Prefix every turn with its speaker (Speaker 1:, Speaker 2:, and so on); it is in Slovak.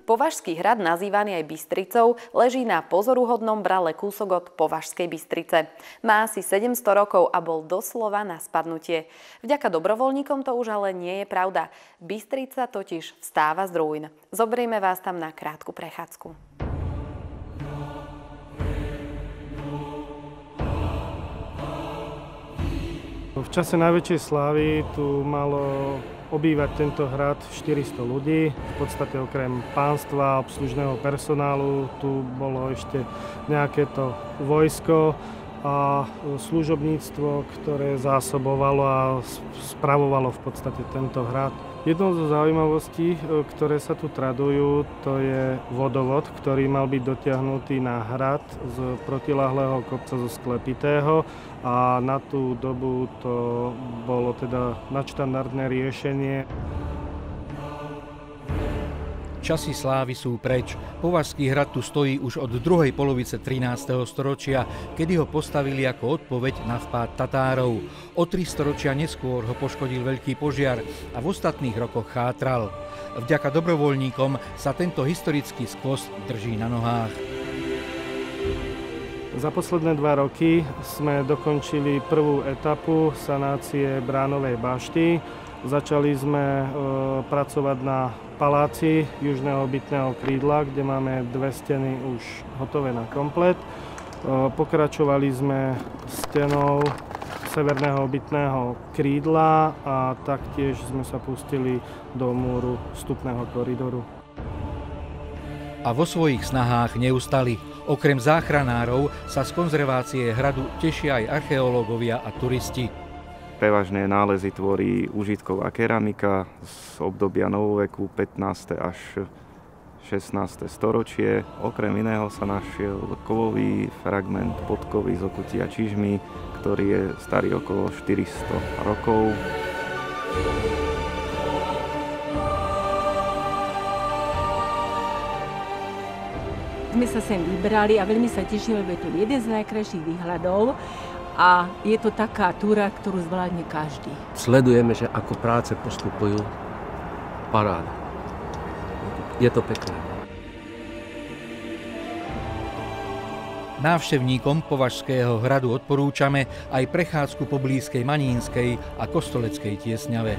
Speaker 1: Považský hrad, nazývaný aj Bystricou, leží na pozoruhodnom brale kúsok od Považskej Bystrice. Má asi 700 rokov a bol doslova na spadnutie. Vďaka dobrovoľníkom to už ale nie je pravda. Bystrica totiž vstáva z ruín. Zoberieme vás tam na krátku prechádzku.
Speaker 2: V čase najväčšej slávy tu malo obývať tento hrad 400 ľudí. V podstate okrem pánstva a obslužného personálu tu bolo ešte nejaké to vojsko a služobníctvo, ktoré zásobovalo a spravovalo v podstate tento hrad. Jednou zo zaujímavostí, ktoré sa tu tradujú, to je vodovod, ktorý mal byť dotiahnutý na hrad z protiľahlého kopca zo Sklepitého a na tú dobu to bolo teda nadštandardné riešenie.
Speaker 3: Časy slávy sú preč. Považský hrad tu stojí už od druhej polovice 13. storočia, kedy ho postavili ako odpoveď na vpád Tatárov. O 3 storočia neskôr ho poškodil veľký požiar a v ostatných rokoch chátral. Vďaka dobrovoľníkom sa tento historický skvost drží na nohách.
Speaker 2: Za posledné 2 roky sme dokončili prvú etapu sanácie Bránovej bašty. Začali sme pracovať na paláci južného bytného krídla, kde máme 2 steny už hotové na komplet. Pokračovali sme stenou severného bytného krídla a taktiež sme sa pustili do múru vstupného koridoru.
Speaker 3: A vo svojich snahách neustali. Okrem záchranárov sa z konzervácie hradu tešia aj archeológovia a turisti.
Speaker 4: Prevažné nálezy tvorí užitková keramika z obdobia novoveku 15. až 16. storočie. Okrem iného sa našiel kovový fragment podkovy z okutia čižmy, ktorý je starý okolo 400 rokov.
Speaker 5: My sa sem vybrali a veľmi sa tešíme, lebo je tu jeden z najkrajších výhľadov. A je to taká túra, ktorú zvládne každý.
Speaker 6: Sledujeme, že ako práce postupujú. Paráda. Je to pekné.
Speaker 3: Návštevníkom Považského hradu odporúčame aj prechádzku po blízkej Manínskej a Kostoleckej Tiesňave.